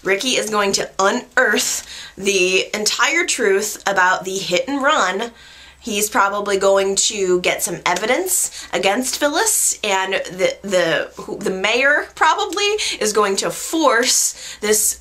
Ricky is going to unearth the entire truth about the hit and run. He's probably going to get some evidence against Phyllis, and the mayor probably is going to force this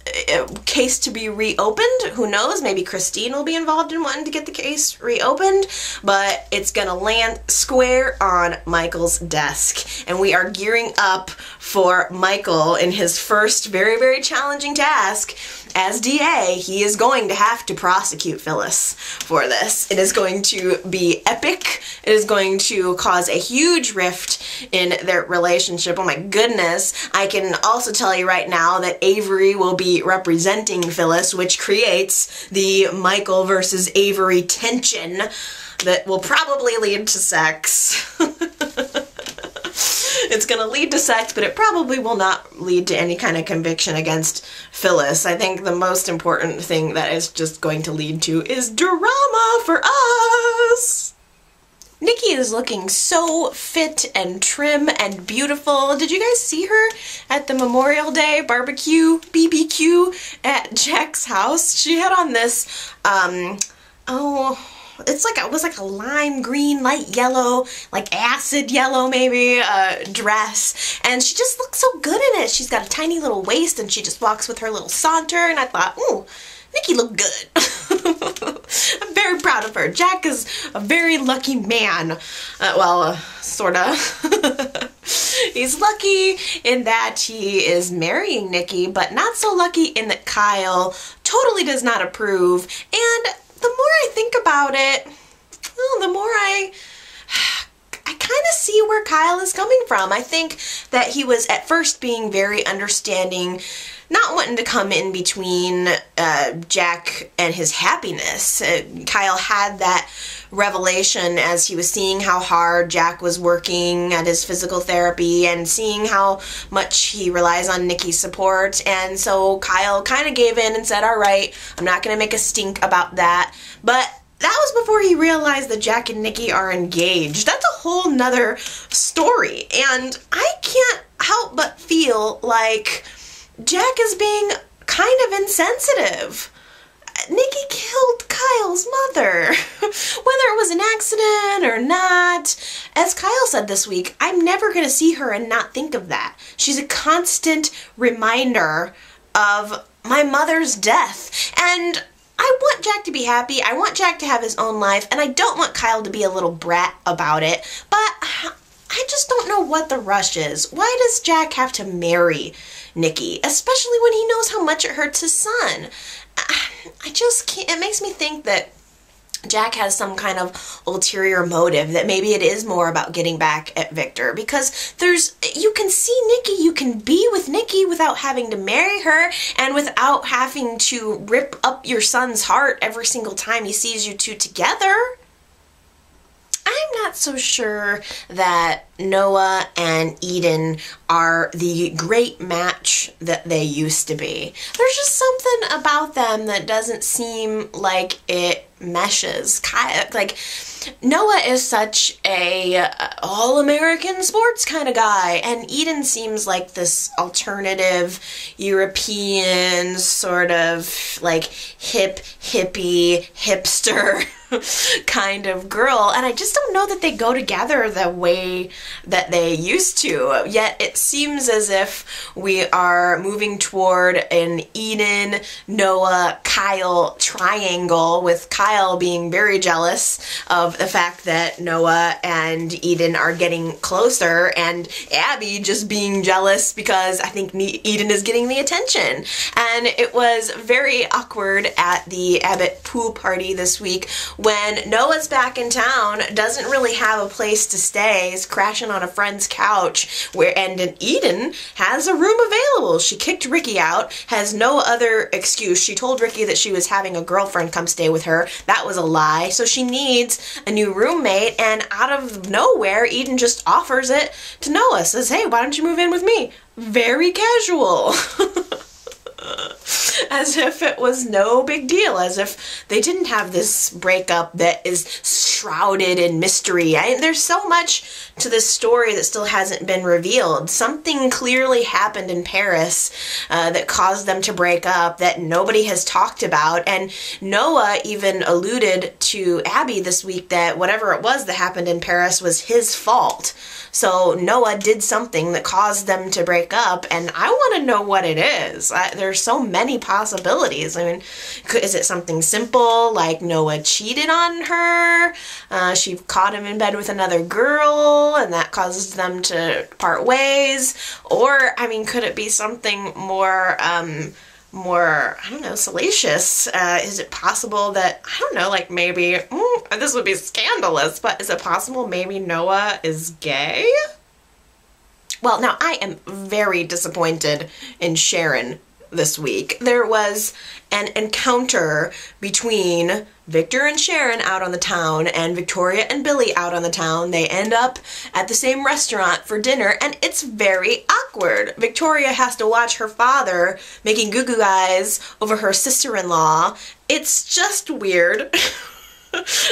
case to be reopened. Who knows? Maybe Christine will be involved in wanting to get the case reopened, but it's gonna land square on Michael's desk, and we are gearing up for Michael in his first very, very challenging task. As DA, he is going to have to prosecute Phyllis for this. It is going to be epic. It is going to cause a huge rift in their relationship. Oh my goodness. I can also tell you right now that Avery will be representing Phyllis, which creates the Michael versus Avery tension that will probably lead to sex. It's going to lead to sex, but it probably will not lead to any kind of conviction against Phyllis. I think the most important thing that is just going to lead to is drama for us. Nikki is looking so fit and trim and beautiful. Did you guys see her at the Memorial Day barbecue, BBQ at Jack's house? She had on this, it was like a lime green, light yellow, like acid yellow maybe, dress, and she just looks so good in it. She's got a tiny little waist, and she just walks with her little saunter, and I thought, ooh, Nikki looked good. I'm very proud of her. Jack is a very lucky man. Sorta. He's lucky in that he is marrying Nikki, but not so lucky in that Kyle totally does not approve, and the more I think about it, the more I kind of see where Kyle is coming from. I think that he was at first being very understanding, not wanting to come in between Jack and his happiness. Kyle had that revelation as he was seeing how hard Jack was working at his physical therapy and seeing how much he relies on Nikki's support, and so Kyle kind of gave in and said, all right, I'm not going to make a stink about that. But that was before he realized that Jack and Nikki are engaged. That's a whole nother story, and I can't help but feel like Jack is being kind of insensitive. Nikki killed Kyle's mother. Whether it was an accident or not, as Kyle said this week, I'm never going to see her and not think of that. She's a constant reminder of my mother's death. And I want Jack to be happy. I want Jack to have his own life. And I don't want Kyle to be a little brat about it. But I just don't know what the rush is. Why does Jack have to marry Nikki? Especially when he knows how much it hurts his son. I just can't. It makes me think that Jack has some kind of ulterior motive, that maybe it is more about getting back at Victor, because you can see Nikki, you can be with Nikki without having to marry her and without having to rip up your son's heart every single time he sees you two together. I'm not so sure that Noah and Eden are the great match that they used to be. There's just something about them that doesn't seem like it meshes. Like, Noah is such a all-American sports kind of guy, and Eden seems like this alternative European sort of like hippie, hipster kind of girl, and I just don't know that they go together the way that they used to. Yet it seems as if we are moving toward an Eden, Noah, Kyle triangle, with Kyle being very jealous of the fact that Noah and Eden are getting closer, and Abby just being jealous because I think Eden is getting the attention. And it was very awkward at the Abbott pool party this week when Noah's back in town, doesn't really have a place to stay, is crashing on a friend's couch, and Eden has a room available. She kicked Ricky out, has no other excuse. She told Ricky that she was having a girlfriend come stay with her. That was a lie. So she needs a new roommate, and out of nowhere, Eden just offers it to Noah. Says, hey, why don't you move in with me? Very casual. As if it was no big deal, as if they didn't have this breakup that is shrouded in mystery. There's so much to this story that still hasn't been revealed. Something clearly happened in Paris that caused them to break up that nobody has talked about, and Noah even alluded to Abby this week that whatever it was that happened in Paris was his fault. So Noah did something that caused them to break up, and I want to know what it is. There's so many possibilities. I mean, is it something simple, like Noah cheated on her? She caught him in bed with another girl, and that causes them to part ways? Or, I mean, could it be something more, I don't know, salacious? Is it possible that, I don't know, like maybe, this would be scandalous, but is it possible maybe Noah is gay? Well, now I am very disappointed in Sharon this week. There was an encounter between Victor and Sharon out on the town and Victoria and Billy out on the town. They end up at the same restaurant for dinner, and it's very awkward. Victoria has to watch her father making goo-goo eyes over her sister-in-law. It's just weird.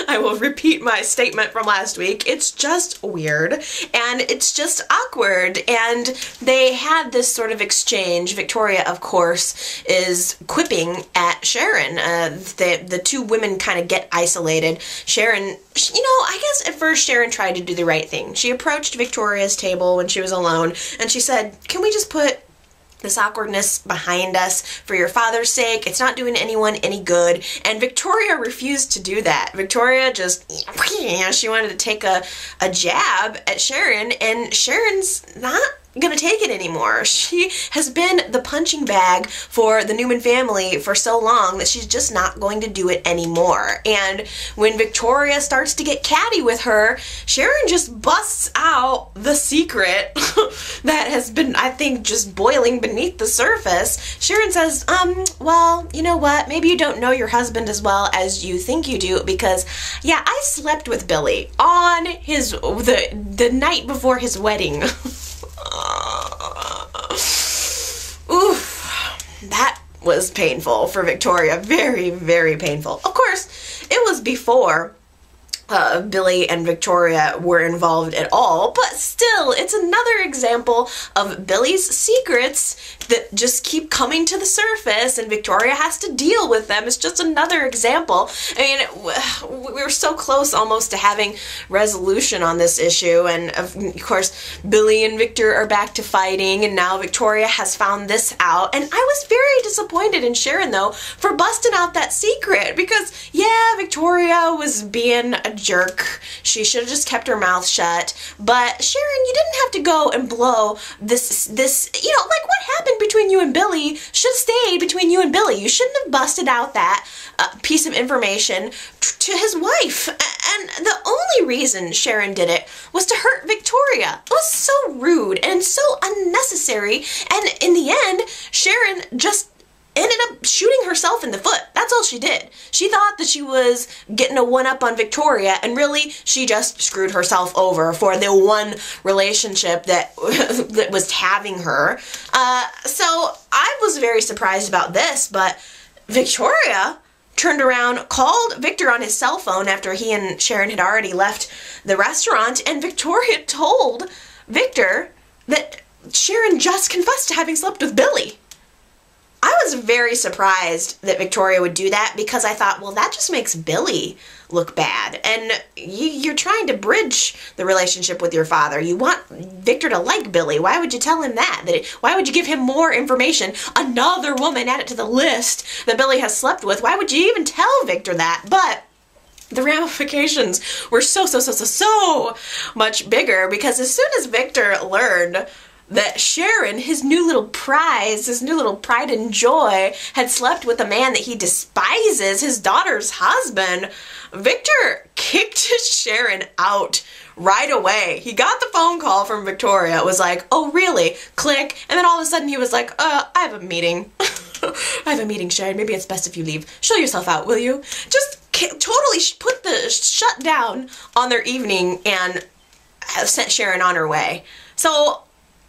I will repeat my statement from last week. It's just weird, and it's just awkward, and they had this sort of exchange. Victoria, of course, is quipping at Sharon. The two women kind of get isolated. Sharon, I guess at first Sharon tried to do the right thing. She approached Victoria's table when she was alone, and she said, "Can we just put this awkwardness behind us for your father's sake? It's not doing anyone any good." And Victoria refused to do that. Victoria just, she wanted to take a jab at Sharon, and Sharon's not gonna take it anymore. She has been the punching bag for the Newman family for so long that she's just not going to do it anymore. And when Victoria starts to get catty with her, Sharon just busts out the secret that has been, I think, just boiling beneath the surface. Sharon says, well, you know what? Maybe you don't know your husband as well as you think you do, because, yeah, I slept with Billy on the night before his wedding. Oof, that was painful for Victoria. Very, very painful. Of course, it was before Billy and Victoria were involved at all, but still, it's another example of Billy's secrets that just keep coming to the surface, and Victoria has to deal with them. It's just another example. I mean, we were so close almost to having resolution on this issue, and of course, Billy and Victor are back to fighting, and now Victoria has found this out, and I was very disappointed in Sharon, though, for busting out that secret, because, yeah, Victoria was being a jerk. She should have just kept her mouth shut. But Sharon, you didn't have to go and blow this, like what happened between you and Billy should have stayed between you and Billy. You shouldn't have busted out that piece of information to his wife. And the only reason Sharon did it was to hurt Victoria. It was so rude and so unnecessary. And in the end, Sharon just ended up shooting herself in the foot. That's all she did. She thought that she was getting a one-up on Victoria, and really, she just screwed herself over for the one relationship that was having her. So I was very surprised about this, but Victoria turned around, called Victor on his cell phone after he and Sharon had already left the restaurant, and Victoria told Victor that Sharon just confessed to having slept with Billy. I was very surprised that Victoria would do that, because I thought, well, that just makes Billy look bad. And you're trying to bridge the relationship with your father. You want Victor to like Billy. Why would you tell him that? Why would you give him more information? Another woman added to the list that Billy has slept with. Why would you even tell Victor that? But the ramifications were so much bigger, because as soon as Victor learned that Sharon, his new little prize, his new little pride and joy, had slept with a man that he despises, his daughter's husband, Victor kicked Sharon out right away. He got the phone call from Victoria. It was like, oh, really? Click. And then all of a sudden he was like, I have a meeting. I have a meeting, Sharon. Maybe it's best if you leave. Show yourself out, will you? Just totally put the shut down on their evening and sent Sharon on her way. So,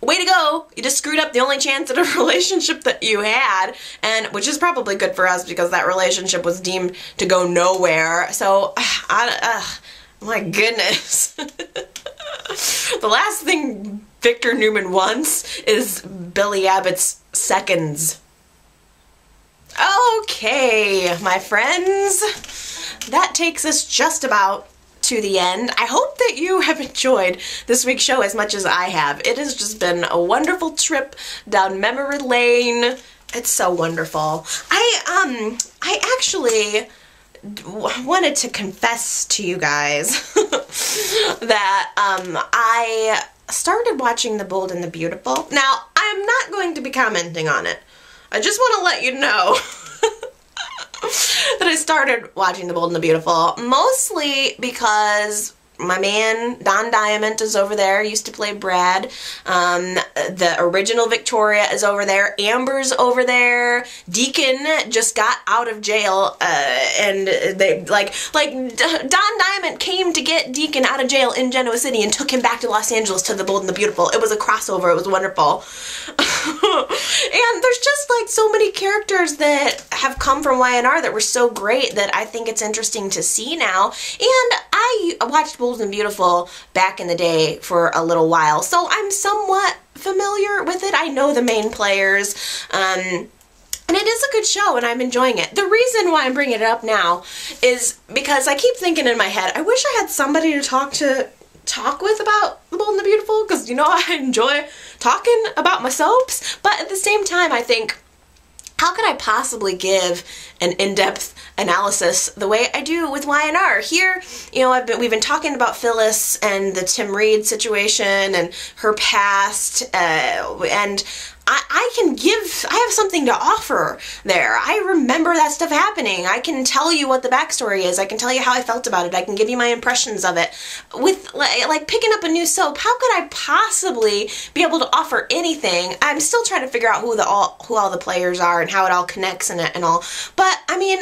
way to go. You just screwed up the only chance at a relationship that you had, and which is probably good for us, because that relationship was deemed to go nowhere. So My goodness. The last thing Victor Newman wants is Billy Abbott's seconds. Okay, my friends, that takes us just about to the end. I hope that you have enjoyed this week's show as much as I have. It has just been a wonderful trip down memory lane. It's so wonderful. I actually wanted to confess to you guys that I started watching The Bold and the Beautiful. Now, I'm not going to be commenting on it. I just want to let you know that I started watching The Bold and the Beautiful, mostly because my man Don Diamond is over there, used to play Brad. The original Victoria is over there. Amber's over there. Deacon just got out of jail, and they like Don Diamond came to get Deacon out of jail in Genoa City and took him back to Los Angeles to The Bold and the Beautiful. It was a crossover. It was wonderful. And there's just like so many characters that have come from YNR that were so great that I think it's interesting to see now. And I watched Bold and Beautiful back in the day for a little while, so I'm somewhat familiar with it. I know the main players, and it is a good show, and I'm enjoying it. The reason why I'm bringing it up now is because I keep thinking in my head, I wish I had somebody to talk with about The Bold and the Beautiful, because, you know, I enjoy talking about my soaps, but at the same time, I think, how could I possibly give an in-depth analysis the way I do with YNR? Here, you know, we've been talking about Phyllis and the Tim Reed situation and her past, and I have something to offer there. I remember that stuff happening. I can tell you what the backstory is. I can tell you how I felt about it. I can give you my impressions of it. With, like, picking up a new soap, how could I possibly be able to offer anything? I'm still trying to figure out who all the players are and how it all connects and all. But, I mean,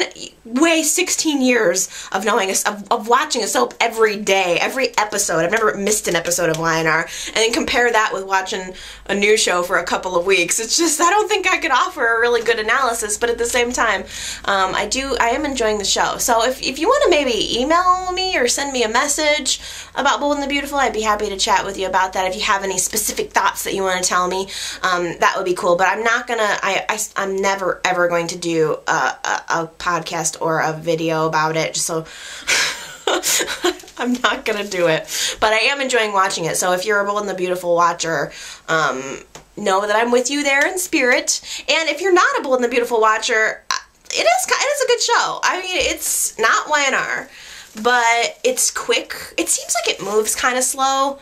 16 years of knowing, of watching a soap every day, every episode. I've never missed an episode of YNR. And then compare that with watching a new show for a couple of weeks. It's just, I don't think I could offer a really good analysis, but at the same time, I am enjoying the show. So if you want to maybe email me or send me a message about Bold and the Beautiful, I'd be happy to chat with you about that. If you have any specific thoughts that you want to tell me, that would be cool. But I'm not gonna, I'm never ever going to do a podcast or a video about it, just so I'm not gonna do it. But I am enjoying watching it, so if you're a Bold and the Beautiful watcher, know that I'm with you there in spirit. And if you're not a Bold and the Beautiful watcher, it is a good show. I mean, it's not YNR, but it's quick. It seems like it moves kind of slow.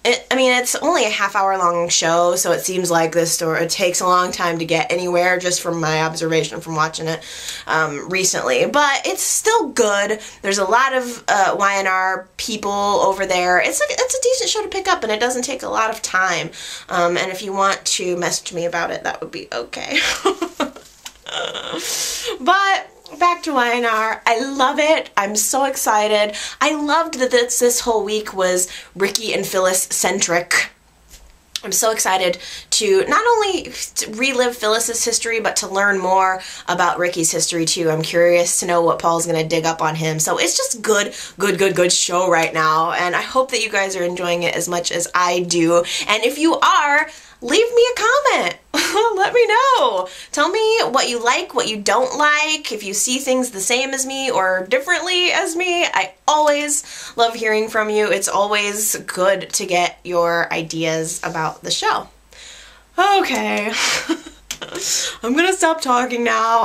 I mean, it's only a half-hour long show, so it seems like this story, it takes a long time to get anywhere, just from my observation from watching it recently. But it's still good. There's a lot of YNR people over there. It's a decent show to pick up, and it doesn't take a lot of time. And if you want to message me about it, that would be okay. But back to YNR. I love it. I'm so excited. I loved that this whole week was Ricky and Phyllis centric. I'm so excited to not only relive Phyllis's history, but to learn more about Ricky's history too. I'm curious to know what Paul's gonna dig up on him. So it's just good show right now, and I hope that you guys are enjoying it as much as I do. And if you are, leave me a comment. Let me know. Tell me what you like, what you don't like, if you see things the same as me or differently as me. I always love hearing from you. It's always good to get your ideas about the show. Okay. I'm gonna stop talking now.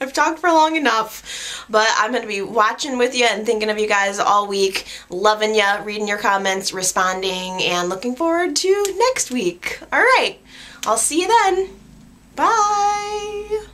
I've talked for long enough, but I'm gonna be watching with you and thinking of you guys all week, loving you, reading your comments, responding, and looking forward to next week. All right, I'll see you then. Bye.